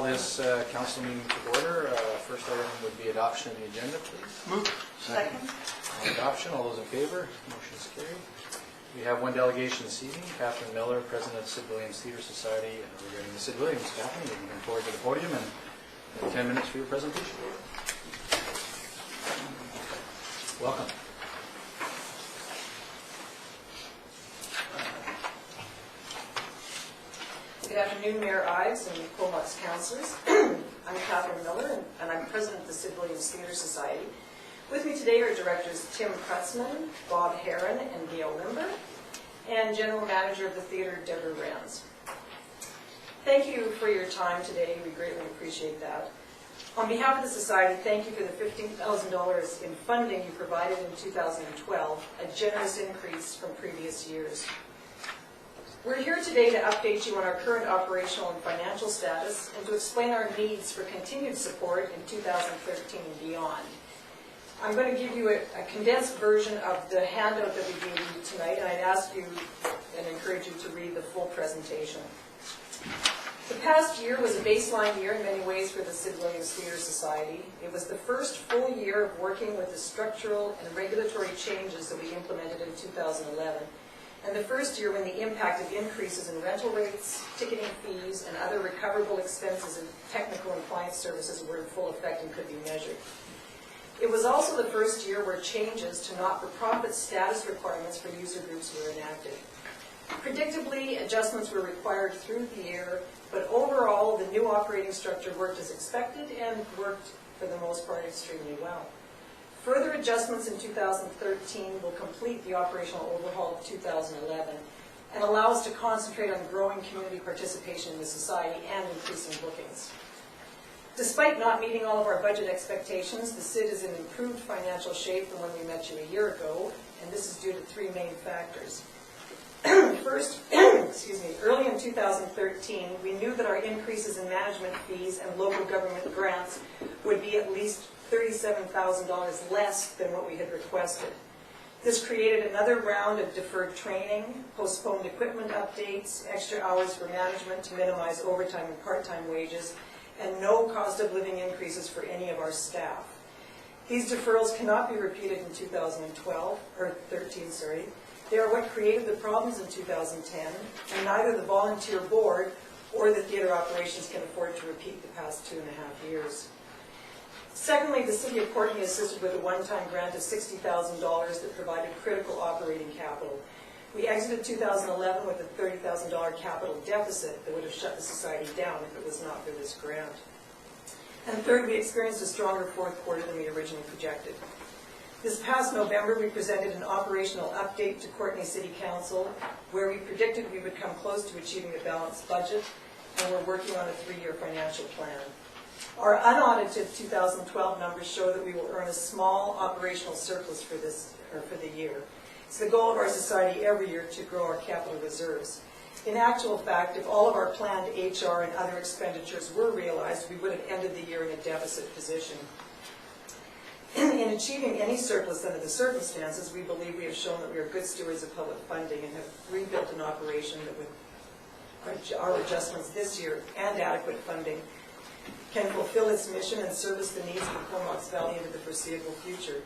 This council meeting to order. First item would be adoption of the agenda, please. Move. Second. On adoption, all those in favor? Motion is carried. We have one delegation this evening, Catherine Miller, President of Sid Williams Theatre Society, regarding the Sid Williams. Catherine, you can come forward to the podium and 10 minutes for your presentation. Welcome. Good afternoon, Mayor Ives and Comox councillors. I'm Catherine Miller, and I'm President of the Sid Williams Theatre Society. With me today are directors Tim Krutzman, Bob Heron, and Gail Limber, and General Manager of the Theatre, Deborah Rands. Thank you for your time today. We greatly appreciate that. On behalf of the Society, thank you for the $15,000 in funding you provided in 2012, a generous increase from previous years. We're here today to update you on our current operational and financial status and to explain our needs for continued support in 2013 and beyond. I'm going to give you a condensed version of the handout that we gave you tonight, and I'd ask you and encourage you to read the full presentation. The past year was a baseline year in many ways for the Sid Williams Theatre Society. It was the first full year of working with the structural and regulatory changes that we implemented in 2011. And the first year when the impact of increases in rental rates, ticketing fees, and other recoverable expenses and technical and client services were in full effect and could be measured. It was also the first year where changes to not-for-profit status requirements for user groups were enacted. Predictably, adjustments were required through the year, but overall, the new operating structure worked as expected and worked, for the most part, extremely well. Further adjustments in 2013 will complete the operational overhaul of 2011 and allow us to concentrate on growing community participation in the Society and increasing bookings. Despite not meeting all of our budget expectations, the SID is in improved financial shape from when we met you a year ago, and this is due to three main factors. First, early in 2013, we knew that our increases in management fees and local government grants would be at least $37,000 less than what we had requested. This created another round of deferred training, postponed equipment updates, extra hours for management to minimize overtime and part-time wages, and no cost of living increases for any of our staff. These deferrals cannot be repeated in 2013. They are what created the problems in 2010, and neither the volunteer board or the theatre operations can afford to repeat the past 2.5 years. Secondly, the City of Courtenay assisted with a one-time grant of $60,000 that provided critical operating capital. We exited 2011 with a $30,000 capital deficit that would have shut the Society down if it was not for this grant. And third, we experienced a stronger fourth quarter than we originally projected. This past November, we presented an operational update to Courtenay City Council where we predicted we would come close to achieving a balanced budget, and we're working on a 3-year financial plan. Our unaudited 2012 numbers show that we will earn a small operational surplus for the year. It's the goal of our Society every year to grow our capital reserves. In actual fact, if all of our planned HR and other expenditures were realized, we would have ended the year in a deficit position. In achieving any surplus under the circumstances, we believe we have shown that we are good stewards of public funding and have rebuilt an operation that with our adjustments this year and adequate funding can fulfill its mission and service the needs of the Comox Valley into the foreseeable future.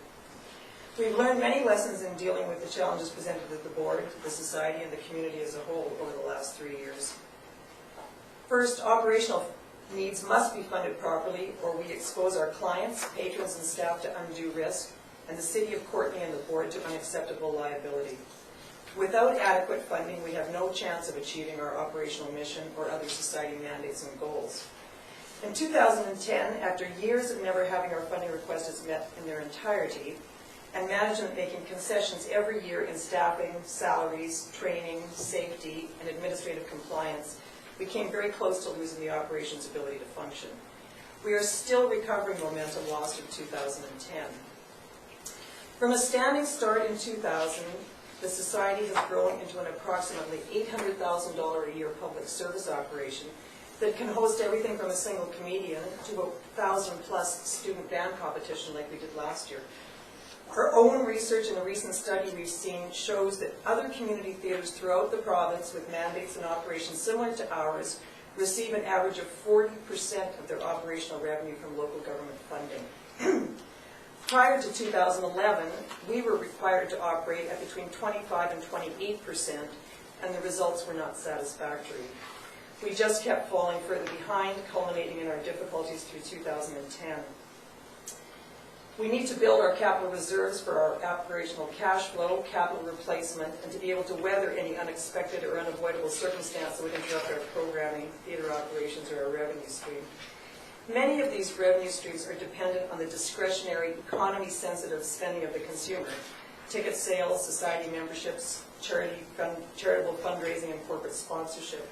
We've learned many lessons in dealing with the challenges presented to the board, the Society, and the community as a whole over the last 3 years. First, operational needs must be funded properly, or we expose our clients, patrons, and staff to undue risk, and the City of Courtenay and the board to unacceptable liability. Without adequate funding, we have no chance of achieving our operational mission or other Society mandates and goals. In 2010, after years of never having our funding requests met in their entirety, and management making concessions every year in staffing, salaries, training, safety, and administrative compliance, we came very close to losing the operation's ability to function. We are still recovering momentum lost in 2010. From a standing start in 2000, the Society has grown into an approximately $800,000 a year public service operation that can host everything from a single comedian to a 1,000-plus student band competition like we did last year. Our own research and a recent study we've seen shows that other community theatres throughout the province with mandates and operations similar to ours receive an average of 40% of their operational revenue from local government funding. Prior to 2011, we were required to operate at between 25 and 28%, and the results were not satisfactory. We just kept falling further behind, culminating in our difficulties through 2010. We need to build our capital reserves for our operational cash flow, capital replacement, and to be able to weather any unexpected or unavoidable circumstance that would interrupt our programming, theater operations, or our revenue stream. Many of these revenue streams are dependent on the discretionary, economy-sensitive spending of the consumer. Ticket sales, society memberships, charitable fundraising, and corporate sponsorship.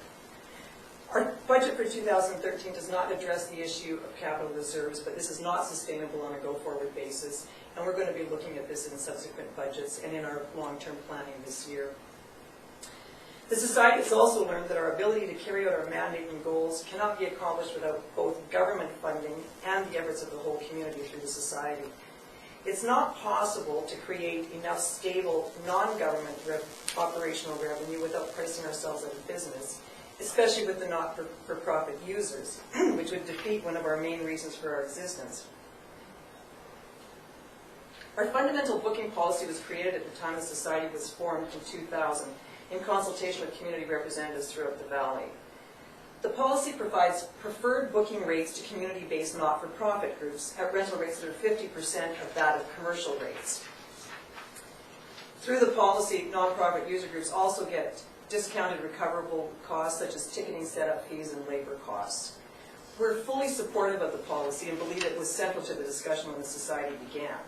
Our budget for 2013 does not address the issue of capital reserves, but this is not sustainable on a go-forward basis, and we're going to be looking at this in subsequent budgets and in our long-term planning this year. The Society has also learned that our ability to carry out our mandate and goals cannot be accomplished without both government funding and the efforts of the whole community through the Society. It's not possible to create enough stable, non-government operational revenue without pricing ourselves out of business, especially with the not-for-profit users, which would defeat one of our main reasons for our existence. Our fundamental booking policy was created at the time the Society was formed in 2000 in consultation with community representatives throughout the Valley. The policy provides preferred booking rates to community-based not-for-profit groups at rental rates that are 50% of that of commercial rates. Through the policy, non-profit user groups also get discounted recoverable costs such as ticketing setup fees and labor costs. We're fully supportive of the policy and believe it was central to the discussion when the Society began.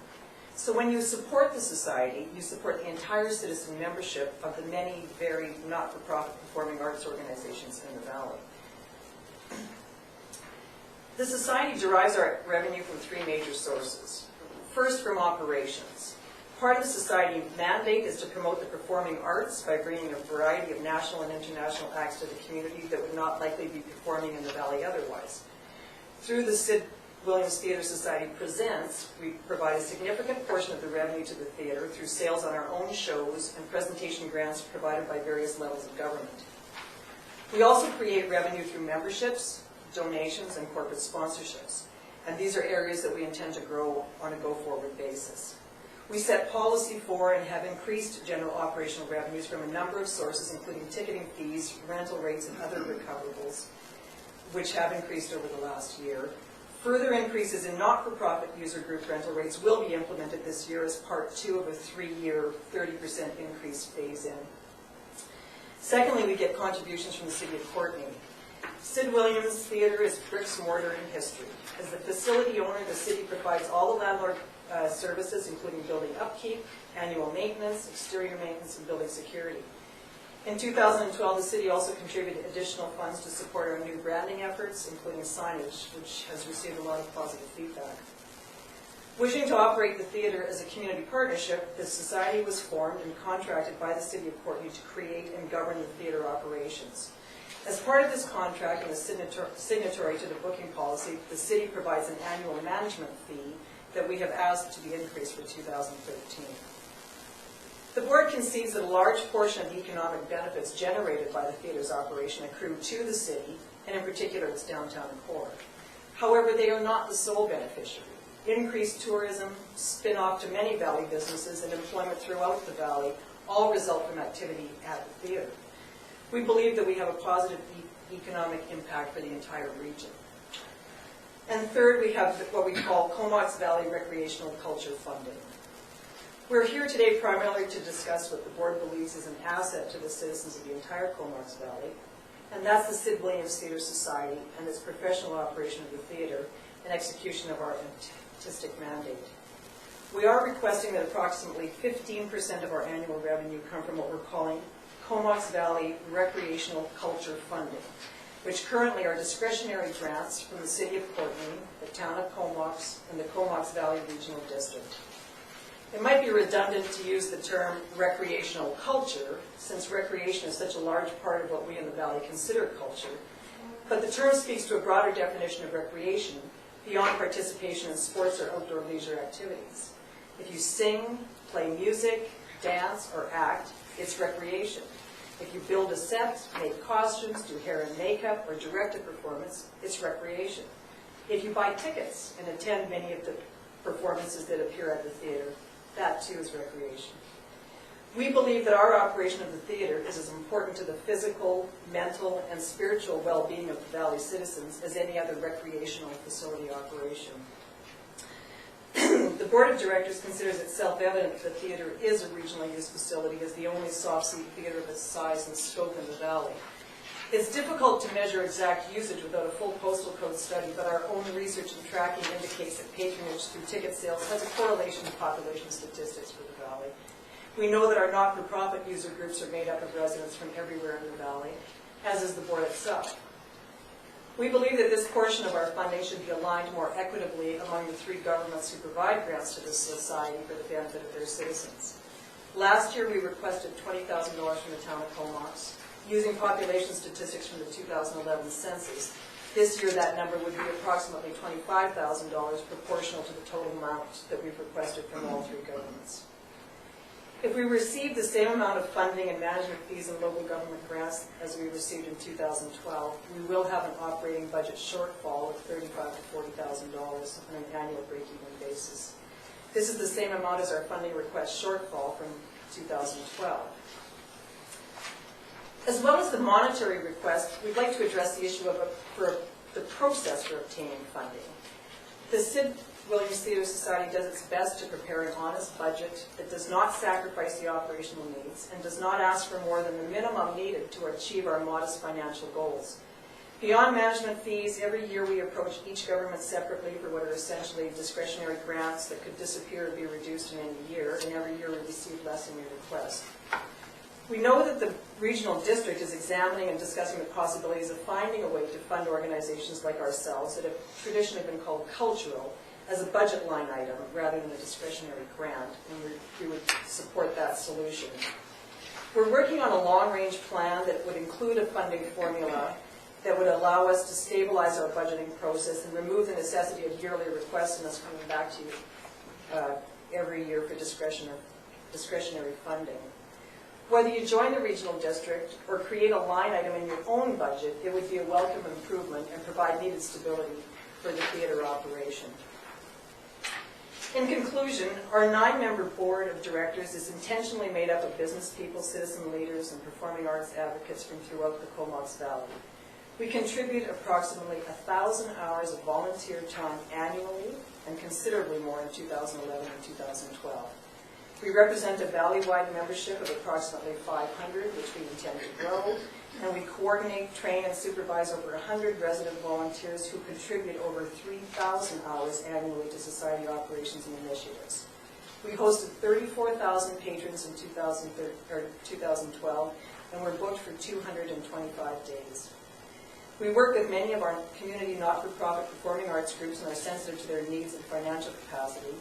So when you support the Society, you support the entire citizen membership of the many very not-for-profit performing arts organizations in the Valley. The Society derives our revenue from three major sources. First, from operations. Part of the Society mandate is to promote the performing arts by bringing a variety of national and international acts to the community that would not likely be performing in the Valley otherwise. Through the Sid Williams Theatre Society Presents, we provide a significant portion of the revenue to the theatre through sales on our own shows and presentation grants provided by various levels of government. We also create revenue through memberships, donations, and corporate sponsorships, and these are areas that we intend to grow on a go-forward basis. We set policy for and have increased general operational revenues from a number of sources, including ticketing fees, rental rates, and other recoverables, which have increased over the last year. Further increases in not-for-profit user group rental rates will be implemented this year as part 2 of a 3-year 30% increase phase-in. Secondly, we get contributions from the City of Courtenay. Sid Williams Theatre is bricks and mortar in history. As the facility owner, the city provides all the landlord services, including building upkeep, annual maintenance, exterior maintenance, and building security. In 2012, the city also contributed additional funds to support our new branding efforts, including signage, which has received a lot of positive feedback. Wishing to operate the theatre as a community partnership, the Society was formed and contracted by the City of Courtenay to create and govern the theatre operations. As part of this contract and a signatory to the booking policy, the city provides an annual management fee that we have asked to be increased for 2013. The board concedes that a large portion of the economic benefits generated by the theatre's operation accrue to the city, and in particular its downtown core. However, they are not the sole beneficiary. Increased tourism, spin-off to many Valley businesses, and employment throughout the Valley all result from activity at the theatre. We believe that we have a positive economic impact for the entire region. And third, we have what we call Comox Valley Recreational Culture Funding. We're here today primarily to discuss what the board believes is an asset to the citizens of the entire Comox Valley, and that's the Sid Williams Theatre Society and its professional operation of the theatre and execution of our artistic mandate. We are requesting that approximately 15% of our annual revenue come from what we're calling Comox Valley Recreational Culture Funding, which currently are discretionary grants from the City of Courtenay, the Town of Comox, and the Comox Valley Regional District. It might be redundant to use the term recreational culture, since recreation is such a large part of what we in the Valley consider culture, but the term speaks to a broader definition of recreation beyond participation in sports or outdoor leisure activities. If you sing, play music, dance, or act, it's recreation. If you build a set, make costumes, do hair and makeup, or direct a performance, it's recreation. If you buy tickets and attend many of the performances that appear at the theater, that too is recreation. We believe that our operation of the theater is as important to the physical, mental, and spiritual well-being of the Valley citizens as any other recreational facility operation. The Board of Directors considers it self-evident that the theater is a regionally used facility as the only soft-seat theater of its size and scope in the Valley. It's difficult to measure exact usage without a full postal code study, but our own research and tracking indicates that patronage through ticket sales has a correlation to population statistics for the Valley. We know that our not-for-profit user groups are made up of residents from everywhere in the Valley, as is the board itself. We believe that this portion of our funding should be aligned more equitably among the three governments who provide grants to the society for the benefit of their citizens. Last year, we requested $20,000 from the town of Comox, using population statistics from the 2011 census. This year, that number would be approximately $25,000, proportional to the total amount that we've requested from all three governments. If we receive the same amount of funding and management fees and local government grants as we received in 2012, we will have an operating budget shortfall of $35,000 to $40,000 on an annual break-even basis. This is the same amount as our funding request shortfall from 2012. As well as the monetary request, we'd like to address the issue of the process for obtaining funding. The Sid Williams Theatre Society does its best to prepare an honest budget that does not sacrifice the operational needs and does not ask for more than the minimum needed to achieve our modest financial goals. Beyond management fees, every year we approach each government separately for what are essentially discretionary grants that could disappear or be reduced in any year, and every year we receive less than we request. We know that the regional district is examining and discussing the possibilities of finding a way to fund organizations like ourselves that have traditionally been called cultural as a budget line item rather than a discretionary grant, and we would support that solution. We're working on a long-range plan that would include a funding formula that would allow us to stabilize our budgeting process and remove the necessity of yearly requests and us coming back to you every year for discretionary funding. Whether you join the regional district or create a line item in your own budget, it would be a welcome improvement and provide needed stability for the theater operation. In conclusion, our 9-member board of directors is intentionally made up of business people, citizen leaders, and performing arts advocates from throughout the Comox Valley. We contribute approximately 1,000 hours of volunteer time annually, and considerably more in 2011 and 2012. We represent a valley-wide membership of approximately 500, which we intend to grow, and we coordinate, train, and supervise over 100 resident volunteers who contribute over 3,000 hours annually to society operations and initiatives. We hosted 34,000 patrons in 2012, and we're booked for 225 days. We work with many of our community not-for-profit performing arts groups and are sensitive to their needs and financial capacity.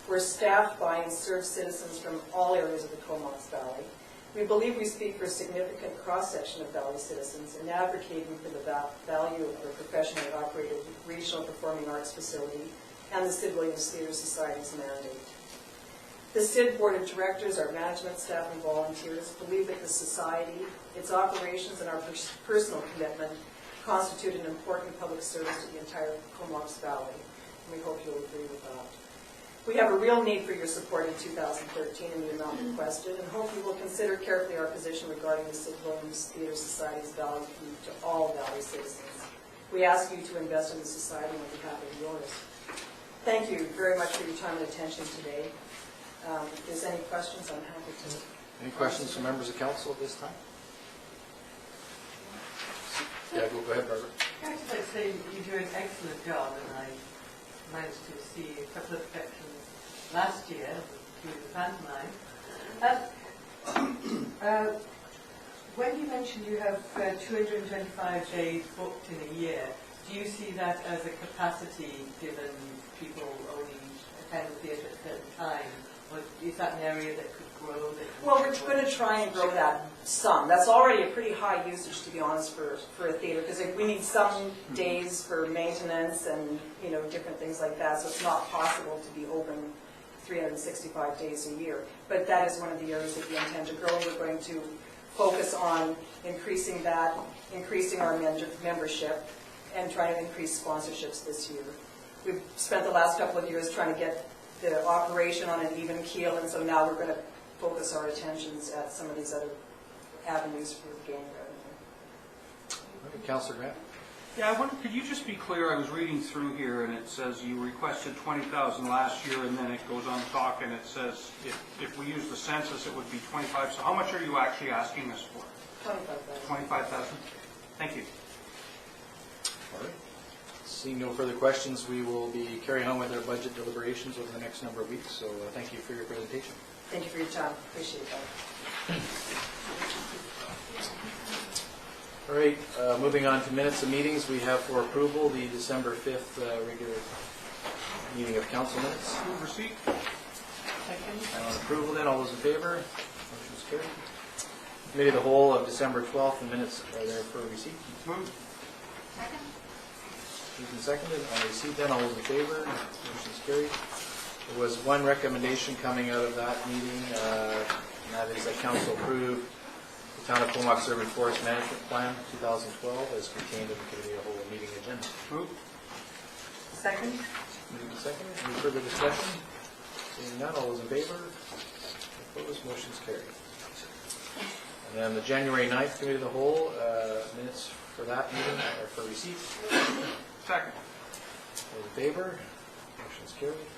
We're staffed by and serve citizens from all areas of the Comox Valley. We believe we speak for a significant cross-section of Valley citizens in advocating for the value of a professionally operated regional performing arts facility and the Sid Williams Theatre Society's mandate. The SID Board of Directors, our management staff and volunteers believe that the society, its operations, and our personal commitment constitute an important public service to the entire Comox Valley, and we hope you'll agree with that. We have a real need for your support in 2013 in the amount requested, and hope you will consider carefully our position regarding the Sid Williams Theatre Society's value to all Valley citizens. We ask you to invest in the society on behalf of yours. Thank you very much for your time and attention today. If there's any questions, I'm happy to. Any questions from members of council at this time? Yeah, go ahead, Barbara. I'd like to say you do an excellent job, and I managed to see a couple of sections last year through the pantomime. When you mentioned you have 225 days booked in a year, do you see that as a capacity given people only attend the theatre at a certain time? Or is that an area that could grow? Well, we're going to try and grow that some. That's already a pretty high usage, to be honest, for a theatre, because we need some days for maintenance and different things like that. So it's not possible to be open 365 days a year. But that is one of the areas that we intend to grow. We're going to focus on increasing that, increasing our membership, and trying to increase sponsorships this year. We've spent the last couple of years trying to get the operation on an even keel, and so now we're going to focus our attentions at some of these other avenues for gaining revenue. Okay, Councillor Grant. Yeah, I wonder, could you just be clear? I was reading through here, and it says you requested 20,000 last year, and then it goes on to talk, and it says if we use the census, it would be 25. So how much are you actually asking us for? 25,000. 25,000. Thank you. All right. Seeing no further questions, we will be carrying on with our budget deliberations over the next number of weeks. So thank you for your presentation. Thank you for your time. Appreciate that. All right, moving on to minutes of meetings, we have for approval the December 5th regular meeting of council minutes. Move receipt. And on approval then, all those in favor? Motion is carried. Committee of the whole of December 12th, the minutes are there for receipt. Move. Moved and seconded, on receipt then, all those in favor? Motion is carried. There was one recommendation coming out of that meeting, and that is that council approve the Town of Comox Urban Forest Management Plan 2012 as contained in the committee of the whole meeting agenda. Move. Second? Moved and seconded, any further discussion? Seeing none, all those in favor? Opposed, motion is carried. And then the January 9th committee of the whole, minutes for that meeting are for receipt. Second. All in favor? Motion is carried.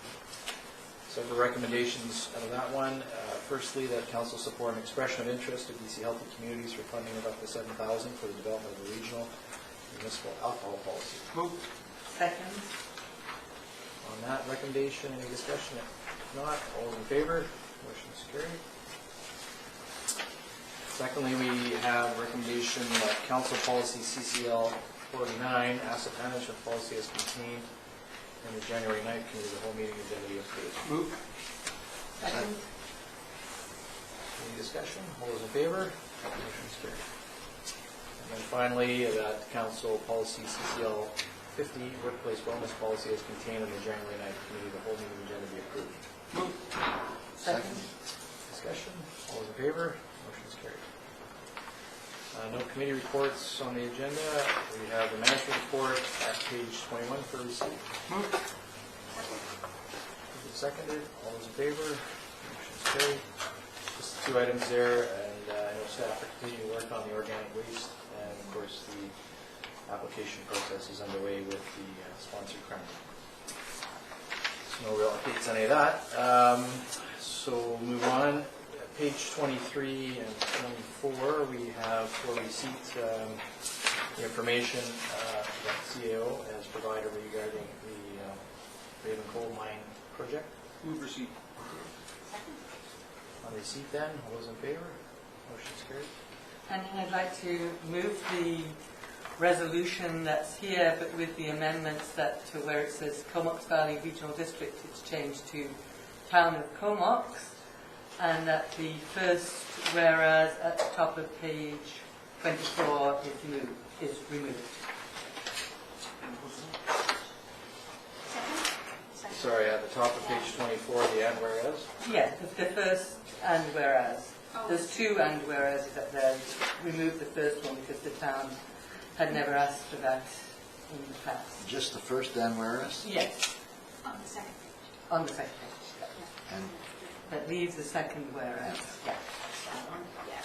Several recommendations out of that one. Firstly, that council support an expression of interest of BC Healthy Communities for funding of up to $7,000 for the development of a regional municipal alcohol policy. Move. Second? On that recommendation, any discussion? If not, all in favor? Motion is carried. Secondly, we have recommendation that council policy CCL 49, asset management policy as contained in the January 9th committee of the whole meeting agenda be approved. Move. Second? Any discussion? All those in favor? Motion is carried. And then finally, that council policy CCL 50, workplace wellness policy as contained in the January 9th committee of the whole meeting agenda be approved. Move. Second? Discussion? All those in favor? Motion is carried. No committee reports on the agenda. We have the management report at page 21 for receipt. Move. Moved and seconded. All those in favor? Motion is carried. Just two items there, and I know staff are continuing to work on the organic waste, and of course the application process is underway with the sponsored grant. No real updates on any of that. So move on. Page 23 and 24, we have for receipt the information that CAO has provided regarding the Raven Coal Mine project. Move receipt. On receipt then, all those in favor? Motion is carried. And I'd like to move the resolution that's here, but with the amendments that to where it says Comox Valley Regional District, it's changed to Town of Comox. And that the first whereas at the top of page 24 is removed. Sorry, at the top of page 24, the and whereas. Yeah, the first and whereas. There's two and whereas up there. Remove the first one because the town had never asked for that in the past. Just the first and whereas? Yes, On the second page. on the second page. And That leaves the second whereas. Yeah. That one, yeah.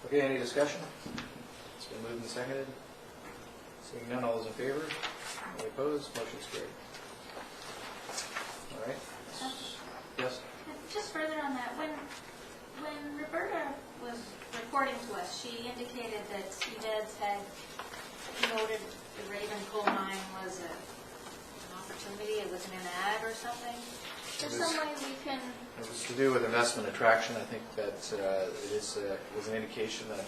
Okay, any discussion? It's been moved and seconded. Seeing none, all those in favor? Any opposed? Motion is carried. All right. Yes? Just further on that, when Roberta was reporting to us, she indicated that CVEDS had noted the Raven Coal Mine was an opportunity, it was in an ad or something. Is there some way we can... It was to do with investment attraction. I think that it was an indication that,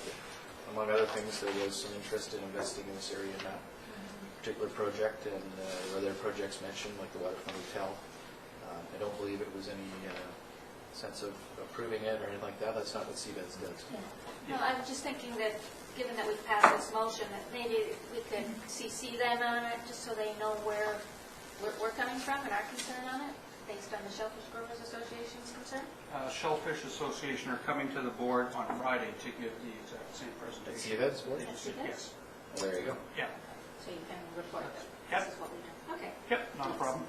among other things, there was some interest in investing in this area in that particular project, and there were other projects mentioned, like the Waterfront Hotel. I don't believe it was any sense of approving it or anything like that. That's not what CVEDS does. No, I was just thinking that, given that we've passed this motion, that maybe we could CC them on it, just so they know where we're coming from and our concern on it. based on the Shellfish Growers Association's concern? Shellfish Association are coming to the board on Friday to give the exact same That's presentation. the events board? That's the Yes. Well, there you go. Yeah. So you can report that Yep. this is what we know. Okay. Yep, not a problem.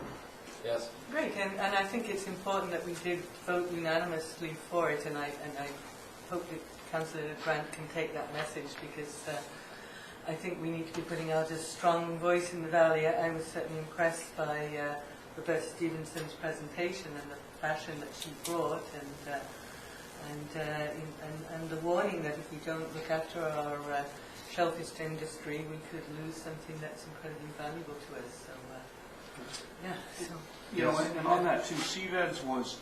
Yes. Great, and I think it's important that we did vote unanimously for it, and I hope that Councillor Grant can take that message, because I think we need to be putting out a strong voice in the Valley. I was certainly impressed by Roberta Stevenson's presentation and the passion that she brought, and the warning that if we don't look after our shellfish industry, we could lose something that's incredibly valuable to us. So, yeah. So. You know, and on that too, CVEDS was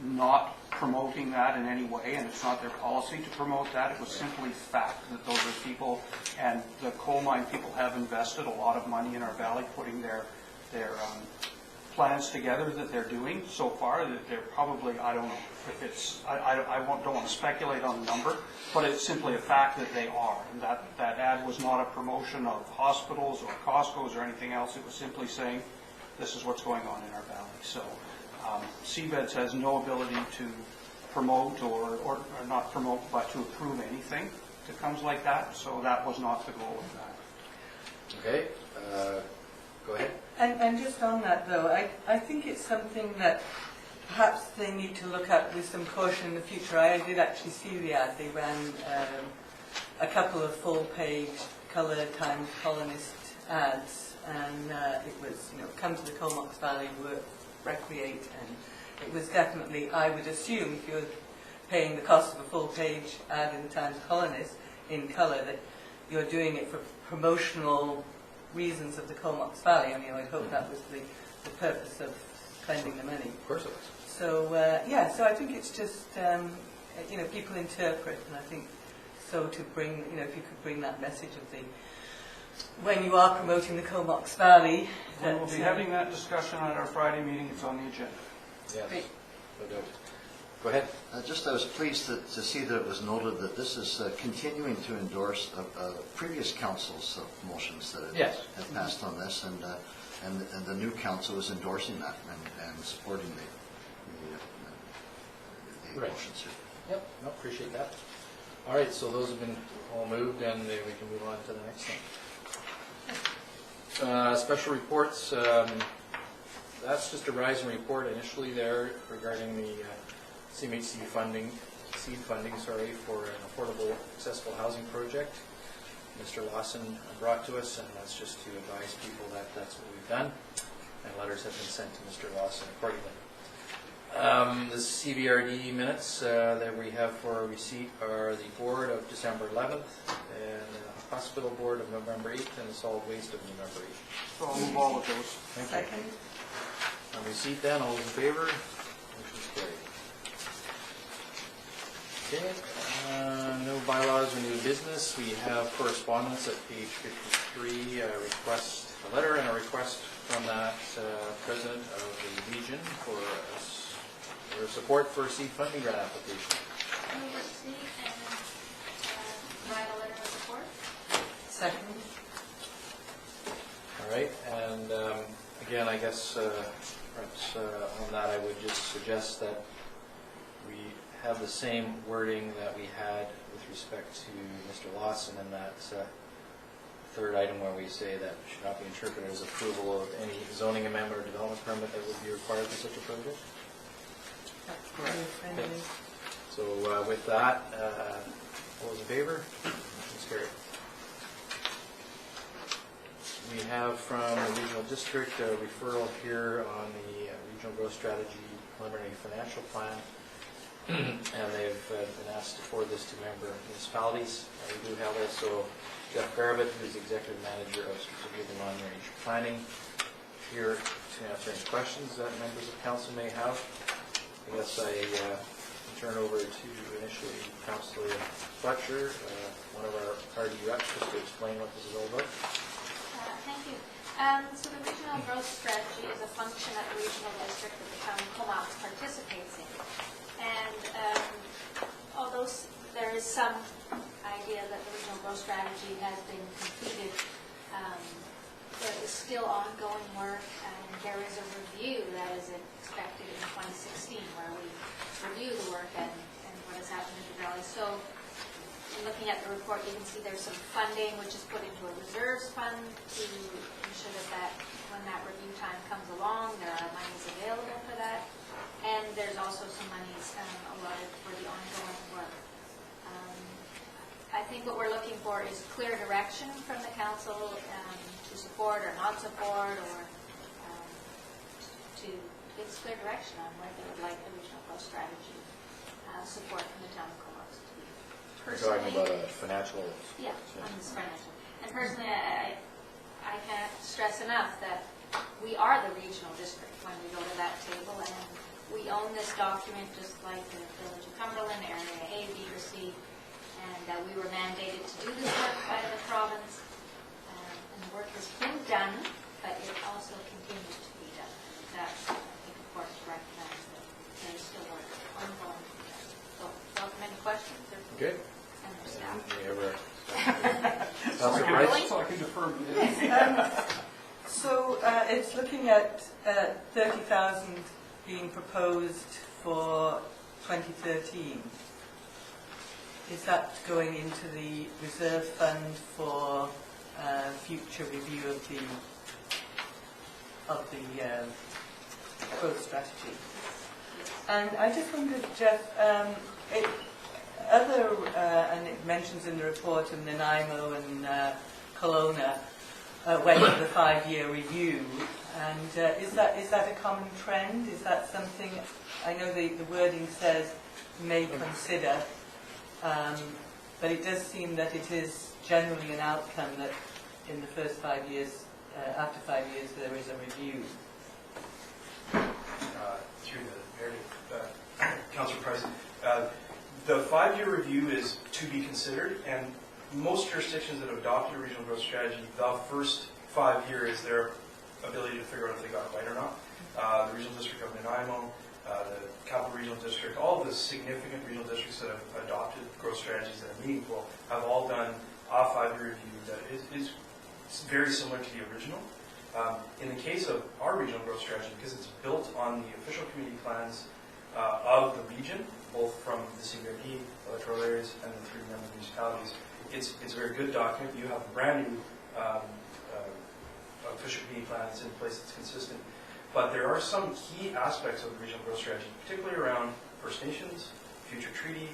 not promoting that in any way, and it's not their policy to promote that. It was simply fact that those are people, and the coal mine people have invested a lot of money in our valley, putting their plans together that they're doing so far. That they're probably, I don't know if it's, don't want to speculate on the number, but it's simply a fact that they are. And that ad was not a promotion of hospitals or Costco's or anything else. It was simply saying, this is what's going on in our valley. So CVEDS has no ability to promote or not promote, but to approve anything that comes like that. So that was not the goal of that. Okay. Go ahead. And just on that, though, I think it's something that perhaps they need to look at with some caution in the future. I did actually see the ad. They ran a couple of full-page colour Times columnist ads. And it was, come to the Comox Valley, work, recreate, and it was definitely, I would assume, if you're paying the cost of a full-page ad in the Times Colonist in colour, that you're doing it for promotional reasons of the Comox Valley. I mean, I hope that was the purpose of spending the money. Of course it was. So, so I think it's just, people interpret, and I think so to bring, if you could bring that message of the, when you are promoting the Comox Valley. We'll be having that discussion at our Friday meeting. It's on the agenda. Yes. Great. No doubt. Go ahead. I was pleased to see that it was noted that this is continuing to endorse previous council's motions that have passed on this, and the new council is endorsing that and supporting the Right. motions here. Yep. No, appreciate that. All right. So those have been all moved, and we can move on to the next thing. Special reports, that's just a rising report initially there regarding the CMHC seed funding, for an affordable, accessible housing project. Mr. Lawson brought to us, and that's just to advise people that that's what we've done, and letters have been sent to Mr. Lawson accordingly. The CVRD minutes that we have for receipt are the board of December 11th, and hospital board of November 8th, and the solid waste of November 8th. So I'll move all of those. Thank you. Second. On receipt then, all those in favor? Motion's carried. Okay, no bylaws or new business. We have correspondence at page 53, a letter and a request from that president of the region for support for seed funding grant application. Move receipt and write a letter of support. Second. All right, and again, I guess perhaps on that I would just suggest that we have the same wording that we had with respect to Mr. Lawson in that third item where we say that it should not be interpreted as approval of any zoning amendment or development permit that would be required for such a project. That's great. Okay. So with that, all those in favor? Motion's carried. We have from the regional district a referral here on the regional growth strategy preliminary financial plan, and they've been asked to forward this to member municipalities. We do have also Jeff Garbutt, who's the executive manager of strategic and long-range planning, here to answer any questions that members of council may have. I guess I turn over to initially Councillor Fletcher, one of our RD reps, just to explain what this is all about. Thank you. So the regional growth strategy is a function at the regional district that the town of Comox participates in. And although there is some idea that the regional growth strategy has been completed, there is still ongoing work, and there is a review that is expected in 2016 where we review the work and what has happened in the valley. So in looking at the report, you can see there's some funding which is put into a reserves fund to ensure that when that review time comes along, there are monies available for that. And there's also some monies allotted for the ongoing work. I think what we're looking for is clear direction from the council to support or not support, or to give us clear direction on where they would like the regional growth strategy support from the town of Comox to be. We're talking about a financial... Yeah, on this financial. And personally, I can't stress enough that we are the regional district when we go to that table, and we own this document just like the Village of Cumberland, Area A, B, or C, and we were mandated to do this work by the province, and the work has been done, but it also continues to be done. That's, I think, important to recognize that there is still work ongoing. So, welcome any questions or Good. and their staff. Councillor Price? So I can defer. So it's looking at 30,000 being proposed for 2013. Is that going into the reserve fund for future review of the growth strategy? And I just wondered, Jeff, and it mentions in the report in Nanaimo and Kelowna went to the 5-year review, and is that a common trend? Is that something, I know the wording says may consider, but it does seem that it is generally an outcome that in the first 5 years, after 5 years, there is a review. Through the mayor, Councillor President, the 5-year review is to be considered, and most jurisdictions that have adopted a regional growth strategy, the first 5 years, their ability to figure out if they got it right or not. The Regional District of Nanaimo, the Capital Regional District, all of the significant regional districts that have adopted growth strategies that are meaningful have all done a 5-year review that is very similar to the original. In the case of our regional growth strategy, because it's built on the official community plans of the region, both from the CBRD, electoral areas, and the 3 member municipalities, it's a very good document. You have a brand new official community plan that's in place that's consistent. But there are some key aspects of the regional growth strategy, particularly around First Nations, future treaty,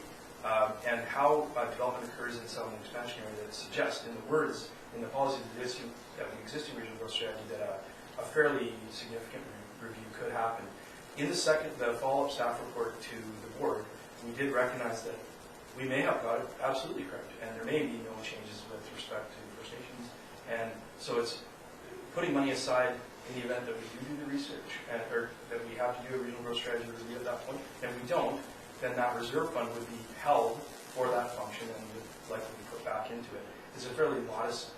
and how development occurs in some expansion area that suggest, in the words, in the policy of the existing regional growth strategy, that a fairly significant review could happen. In the follow-up staff report to the board, we did recognize that we may have got it absolutely correct, and there may be no changes with respect to First Nations. And so it's putting money aside in the event that we do the research, or that we have to do a regional growth strategy review at that point, and we don't, then that reserve fund would be held for that function and would likely be put back into it. It's a fairly modest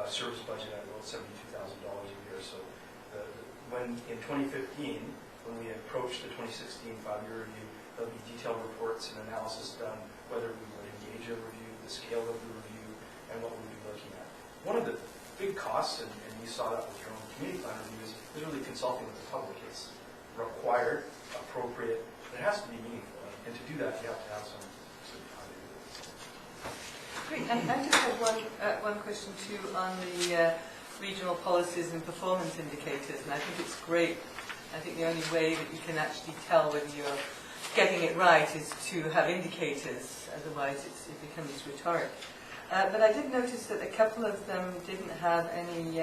service budget at about $72,000 a year. So when in 2015, when we approach the 2016 5-year review, there'll be detailed reports and analysis done, whether we would engage a review, the scale of the review, and what we'll be looking at. One of the big costs, and you saw that with your own community plan reviews, is really consulting with the public. It's required, appropriate, but it has to be meaningful. And to do that, you have to have some time to do it. Great. And I just have one question too on the regional policies and performance indicators, and I think it's great. I think the only way that you can actually tell whether you're getting it right is to have indicators, otherwise it becomes rhetoric. But I did notice that a couple of them didn't have any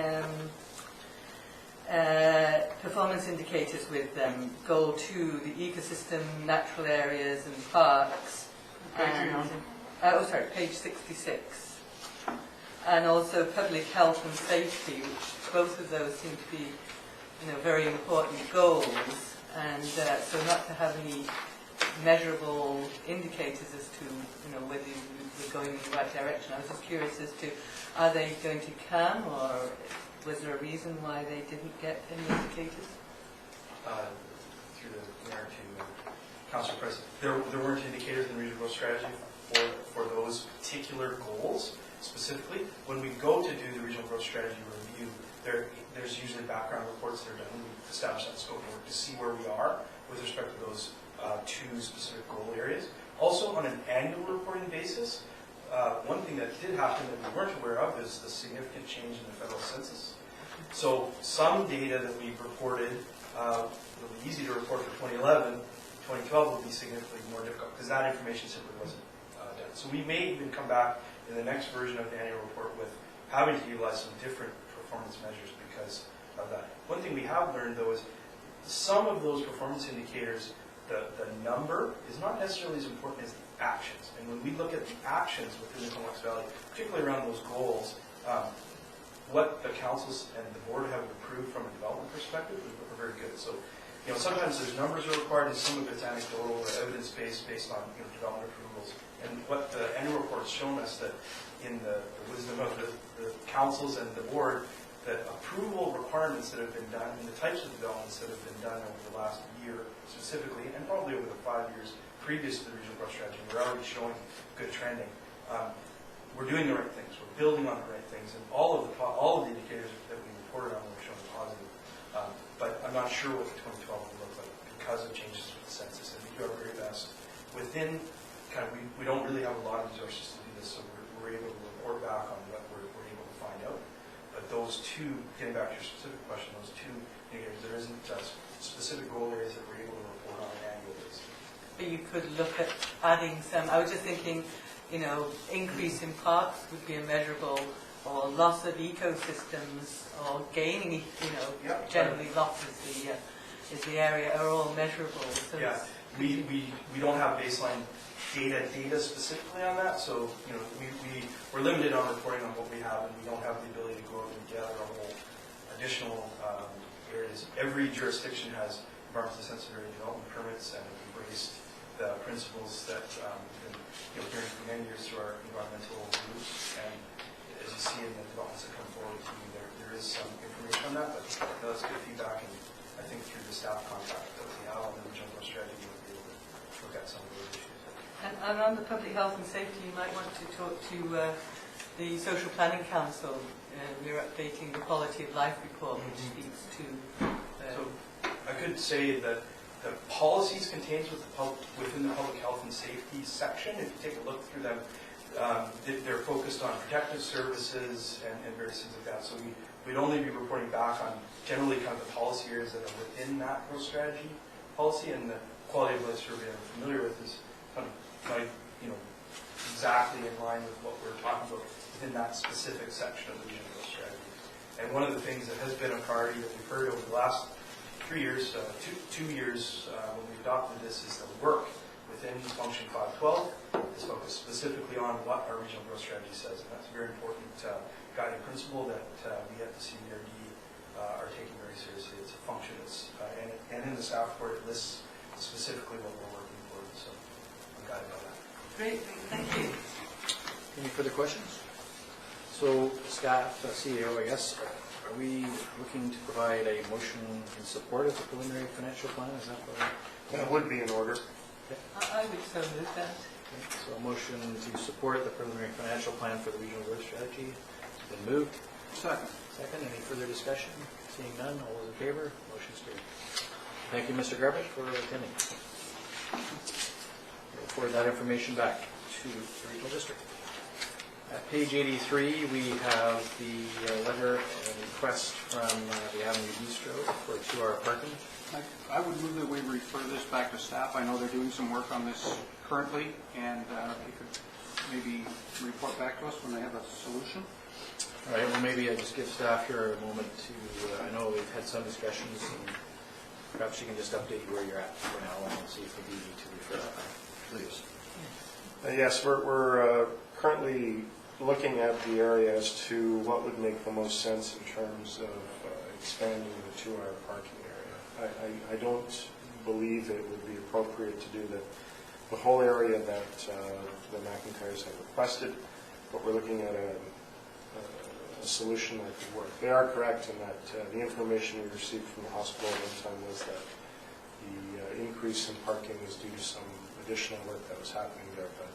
performance indicators with them. Goal 2, the ecosystem, natural areas and parks. Page 66. And also public health and safety, which both of those seem to be, very important goals. And so not to have any measurable indicators as to, whether we're going in the right direction. I was just curious as to, are they going to come, or was there a reason why they didn't get any indicators? Through the mayor to Councillor President, there weren't indicators in the regional growth strategy for those particular goals specifically. When we go to do the regional growth strategy review, there's usually background reports that are done. We establish that scope of work to see where we are with respect to those two specific goal areas. Also, on an annual reporting basis, one thing that did happen that we weren't aware of is the significant change in the federal census. So some data that we've reported will be easy to report for 2011. 2012 will be significantly more difficult because that information simply wasn't done. So we may even come back in the next version of the annual report with having to utilize some different performance measures because of that. One thing we have learned, though, is some of those performance indicators, the number is not necessarily as important as the actions. And when we look at the actions within the Comox Valley, particularly around those goals, what the councils and the board have approved from a development perspective are very good. So, sometimes there's numbers are required, and some of it's anecdotal or evidence-based based on development approvals. And what the annual report has shown us that in the wisdom of the councils and the board, that approval requirements that have been done and the types of developments that have been done over the last year specifically, and probably over the 5 years previous to the regional growth strategy, we're already showing good trending. We're doing the right things. We're building on the right things, and all of the indicators that we reported on were showing positive. But I'm not sure what the 2012 will look like because of changes with the census, and we do our very best. Within we don't really have a lot of resources to do this, so we're able to report back on what we're able to find out. But those two, getting back to your specific question, those two indicators, there isn't specific goal areas that we're able to report on an annual basis. But you could look at adding some, I was just thinking, increase in parks would be a measurable, or loss of ecosystems, or gaining, generally loss is the area, are all measurable. So yeah, we don't have baseline data specifically on that, so we're limited on reporting on what we have, and we don't have the ability to go out and gather a whole additional areas. Every jurisdiction has environmentally sensitive area development permits, and we've embraced the principles that we've been hearing for many years through our environmental groups. And as you see in the developments that come forward to you, there is some information on that, but that's good feedback, and I think through the staff contact that we have on the regional growth strategy, we'll be able to look at some of those issues. And on the public health and safety, you might want to talk to the Social Planning Council. We're updating the quality of life report, which speaks to... So I could say that the policies contained within the public health and safety section, if you take a look through them, they're focused on protective services and various things like that. So we'd only be reporting back on generally kind of the policy areas that are within that growth strategy policy, and the quality of life survey I'm familiar with is kind of exactly in line with what we're talking about within that specific section of the regional growth strategy. And one of the things that has been a priority that we've heard over the last 3 years, 2 years when we adopted this, is the work within Function 512 is focused specifically on what our regional growth strategy says, and that's a very important guiding principle that we at the CBRD are taking very seriously. It's a function that's, and in the staff report it lists specifically what we're working for, so I'm guided by that. Great, thank you. Any further questions? So, staff, CEO, I guess, are we looking to provide a motion in support of the preliminary financial plan? Is that what That would be in order. I would so move that. okay. So a motion to support the preliminary financial plan for the regional growth strategy has been moved. Second. Second, any further discussion? Seeing none, all those in favor? Motion's carried. Thank you, Mr. Garbett, for attending. We'll forward that information back to the regional district. At page 83, we have the letter and request from the Avenue Bistro for 2-hour parking. I would move that we refer this back to staff. I know they're doing some work on this currently, and they could maybe report back to us when they have a solution. All right, well, maybe I just give staff here a moment to, I know we've had some discussions, and perhaps you can just update where you're at for now and see if we need to refer that back. Please. Yes, we're currently looking at the area as to what would make the most sense in terms of expanding the 2-hour parking area. I don't believe it would be appropriate to do the whole area that the McIntyres have requested, but we're looking at a solution that could work. They are correct in that the information we received from the hospital at one time was that the increase in parking was due to some additional work that was happening there, but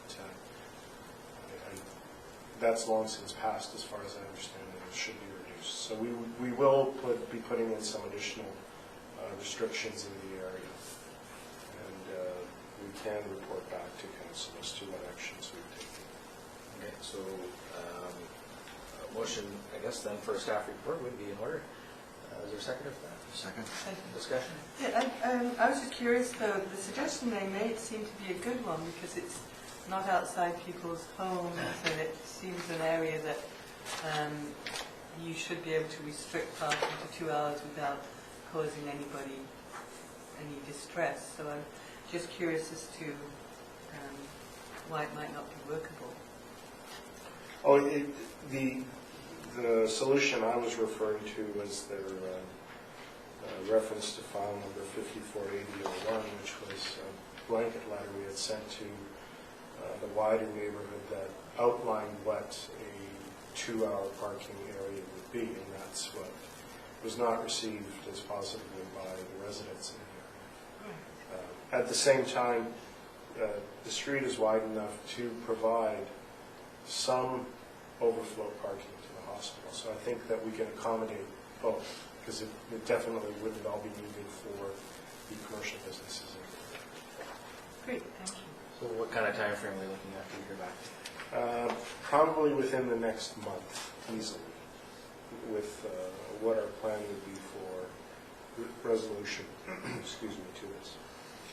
that's long since passed as far as I understand it. It should be reduced. So we will be putting in some additional restrictions in the area. And we can report back to council as to what actions we've taken. Okay, so a motion, I guess, then for a staff report would be in order. Is there a second for that? Second. Discussion? Yeah, I was just curious though, the suggestion they made seemed to be a good one because it's not outside people's homes and it seems an area that you should be able to restrict parking to 2 hours without causing anybody any distress. So I'm just curious as to why it might not be workable. Oh, the solution I was referring to was their reference to file number 548001, which was a blanket letter we had sent to the wider neighborhood that outlined what a 2-hour parking area would be, and that's what was not received as positively by the residents in the area. At the same time, the street is wide enough to provide some overflow parking to the hospital. So I think that we can accommodate both, because it definitely wouldn't all be needed for the commercial businesses in the area. Great, thank you. So what kind of time frame are we looking at to hear back? Probably within the next month, easily, with what our plan would be for resolution, excuse me, to this.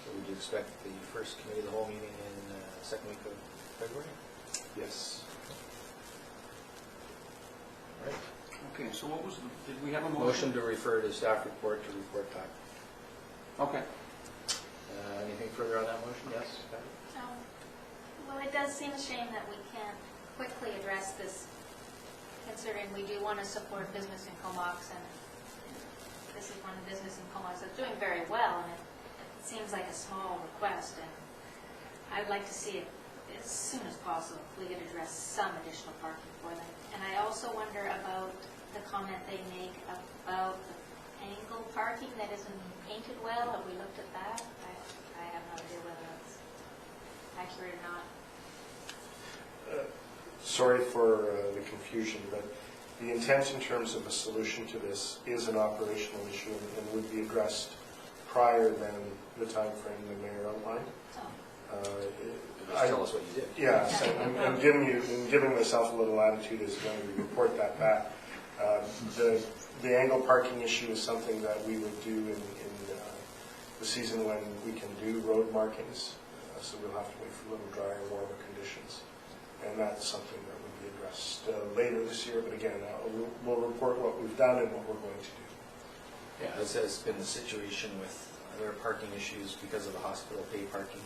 So would you expect the first committee of the whole meeting in the second week of February? Yes. All right. Okay, so what was did we have a Motion to refer to staff report to report back. Okay. Anything further on that motion? Yes, Patty? Well, it does seem a shame that we can't quickly address this, considering we do want to support business in Comox, and this is one business in Comox that's doing very well, and it seems like a small request, and I'd like to see it as soon as possible if we could address some additional parking for them. And I also wonder about the comment they make about the angle parking that isn't painted well. Have we looked at that? I have no idea whether that's accurate or not. Sorry for the confusion, but the intent in terms of a solution to this is an operational issue and would be addressed prior than the time frame the mayor outlined. Just tell us what you did. Yes, I'm giving myself a little latitude as when we report that back. The angle parking issue is something that we would do in the season when we can do road markings, so we'll have to wait for a little drier, warmer conditions. And that's something that would be addressed later this year, but again, we'll report what we've done and what we're going to do. Yeah, this has been the situation with other parking issues because of the hospital pay parking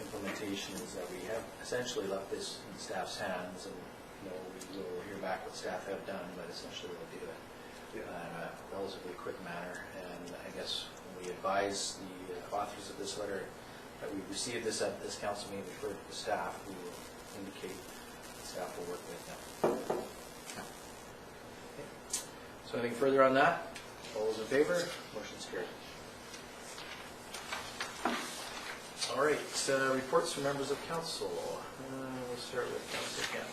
implementation, is that we have essentially left this in staff's hands, and we will hear back what staff have done, but essentially we'll do it in a relatively quick manner. And I guess when we advise the authors of this letter that we received this at this council meeting referred to the staff, we will indicate staff will work with them. Okay. So anything further on that? All those in favor? Motion's carried. All right, reports from members of council. We'll start with Councilor Kemp.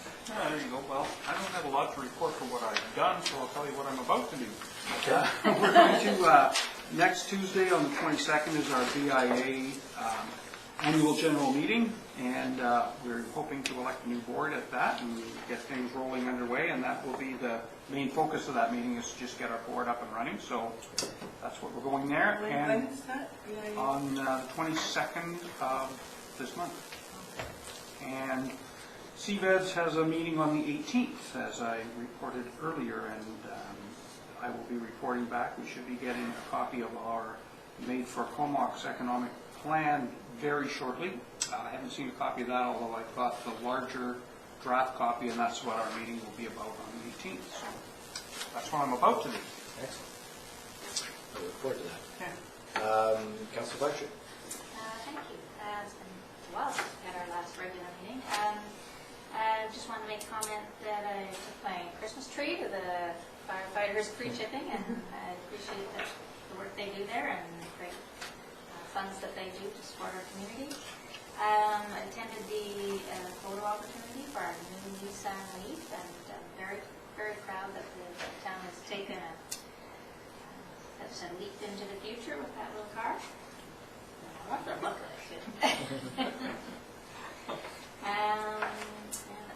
There you go. Well, I don't have a lot to report for what I've done, so I'll tell you what I'm about to do. We're going to, next Tuesday on the 22nd is our BIA annual general meeting, and we're hoping to elect a new board at that and get things rolling underway, and that will be the main focus of that meeting, is to just get our board up and running. So that's what we're going there. When is that? On the 22nd of this month. And CVEDS has a meeting on the 18th, as I reported earlier, and I will be reporting back. We should be getting a copy of our Made for Comox economic plan very shortly. I haven't seen a copy of that, although I've got the larger draft copy, and that's what our meeting will be about on the 18th. So that's what I'm about to do. Excellent. I look forward to that. Okay. Councilor Fletcher. Thank you. It's been a while since we had our last regular meeting. I just want to make a comment that I took my Christmas tree to the firefighters pre-chipping, and I appreciate the work they do there and the great funds that they do to support our community. I attended the photo opportunity for our new Nissan Leaf, and I'm very, very proud that the town has and leaped into the future with that little car. And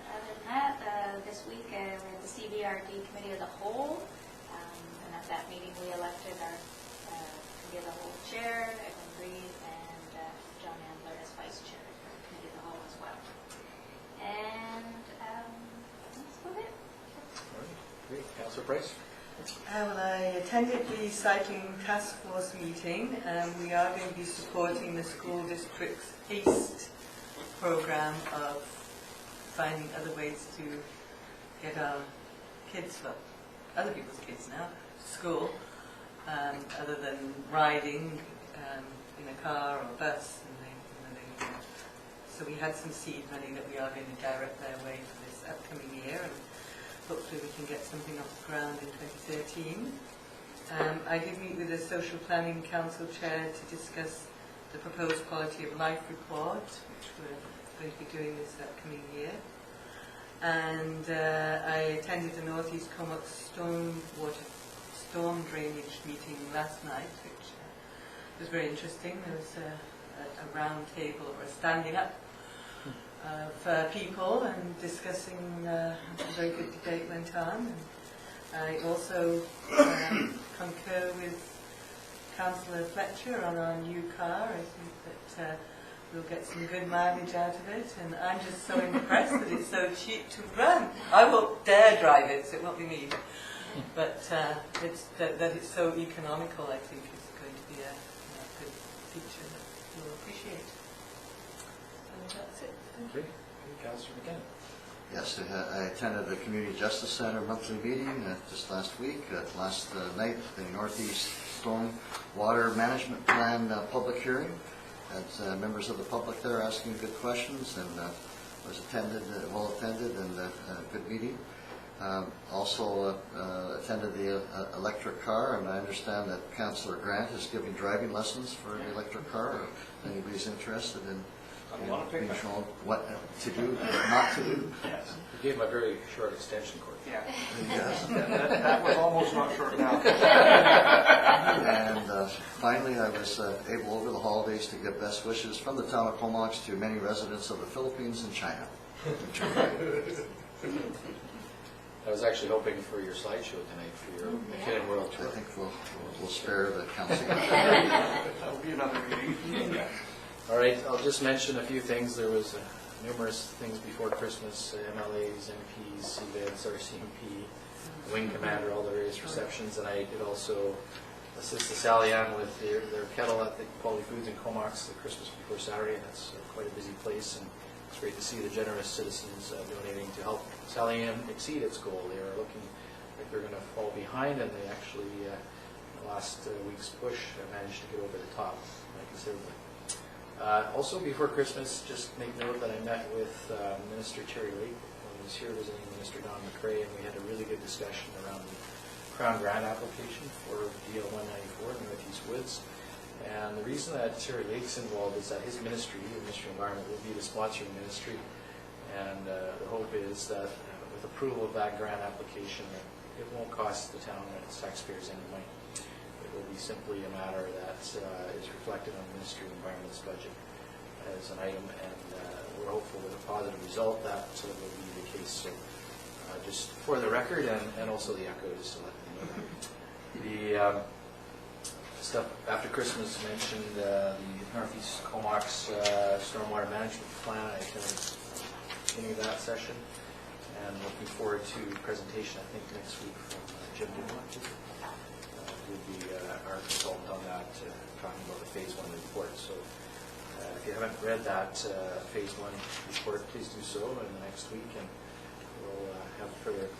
other than that, this week we had the CBRD Committee of the Whole, and at that meeting we elected our Committee of the Whole Chair, Edwin Reed, and John Ambler as Vice Chair for the Committee of the Whole as well. And that's about it. All right, great. Councillor Price? Well, I attended the Cycling Task Force meeting, and we are going to be supporting the school district's HASTE program of finding other ways to get our kids, well, other people's kids now, to school, other than riding in a car or a bus. And so we had some seed money that we are going to direct their way for this upcoming year, and hopefully we can get something off the ground in 2013. I did meet with the Social Planning Council Chair to discuss the proposed Quality of Life report, which we're going to be doing this upcoming year. And I attended the North East Comox storm drainage meeting last night, which was very interesting. There was a round table, or a standing up of people and discussing, a very good debate went on. And I also concur with Councillor Fletcher on our new car. I think that we'll get some good mileage out of it, and I'm just so impressed that it's so cheap to run. I won't dare drive it, so it won't be me. But it's that it's so economical, I think, is going to be a good feature that you'll appreciate. And that's it. Thank you. Great. Councillor McKenna? Yes, I attended the Community Justice Centre monthly meeting just last week. Last night, the Northeast Storm Water Management Plan public hearing. Had members of the public there asking good questions, and was well attended, and a good meeting. Also attended the electric car, and I understand that Councillor Grant is giving driving lessons for the electric car. If anybody's interested in being shown what to do, not to do. Yes. You gave him a very short extension cord. Yeah. Yes. That was almost not short now. And finally, I was able over the holidays to give best wishes from the town of Comox to many residents of the Philippines and China. I was actually hoping for your slideshow tonight for your McKinnon World I Tour. think we'll spare the council. That will be another meeting. All right, I'll just mention a few things. There was numerous things before Christmas, MLAs, MPs, CVEDs, RCMP, Wing Commander, all the various receptions, and I did also assist the Sally Ann with their kettle at the Quality Foods in Comox the Christmas before Saturday, and that's quite a busy place, and it's great to see the generous citizens donating to help Sally Ann exceed its goal. They are looking like they're going to fall behind, and they actually, in the last week's push, managed to get over the top, considerably. Also, before Christmas, just make note that I met with Minister Terry Lake when he was here visiting Minister Don McRae, and we had a really good discussion around the Crown Grant application for DL 194 in Northeast Woods. And the reason that Terry Lake's involved is that his ministry, the Ministry of Environment, will be the sponsoring ministry. And the hope is that with approval of that grant application, it won't cost the town and its taxpayers any money. It will be simply a matter that is reflected on the Ministry of Environment's budget as an item, and we're hopeful with a positive result that will be the case. So just for the record, and also the echo, just to let them know that. The stuff after Christmas mentioned the Northeast Comox Stormwater Management Plan. I attended the beginning of that session, and looking forward to a presentation, I think, next week from Jim Dumont. Would be our consultant on that, talking about the Phase 1 report. So if you haven't read that Phase 1 report, please do so in the next week, and we'll have further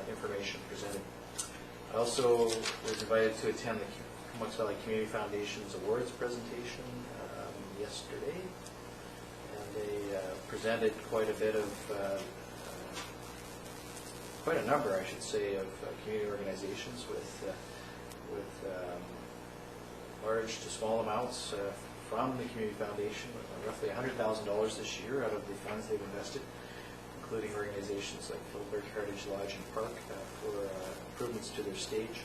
information presented. I also was invited to attend the Comox Valley Community Foundation's awards presentation yesterday, and they presented quite a bit of quite a number, I should say, of community organizations with large to small amounts from the Community Foundation, roughly $100,000 this year out of the funds they've invested, including organizations like Philbert Heritage Lodge and Park for improvements to their stage,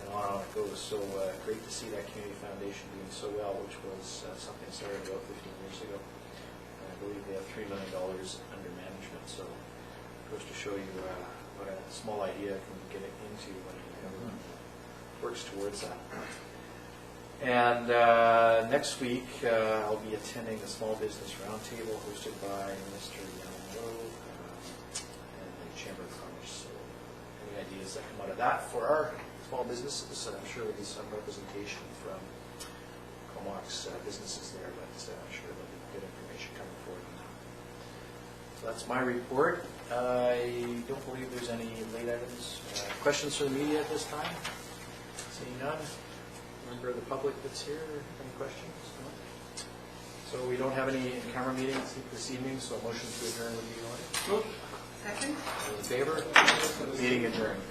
and on it goes. So great to see that community foundation doing so well, which was something started about 15 years ago. And I believe they have $3 million under management. So it goes to show you what a small idea can get into when everyone works towards that. And next week, I'll be attending the Small Business Roundtable hosted by Mr. Yellen Lowe and the Chamber of Commerce. So any ideas that come out of that for our small businesses? I'm sure there'll be some representation from Comox businesses there, but I'm sure there'll be good information coming forward on that. So that's my report. I don't believe there's any late items. Questions for the media at this time? Seeing none. Member of the public that's here, any questions? No? So we don't have any camera meetings this evening, so a motion to adjourn would be in order. Second? All in favor? Meeting adjourned.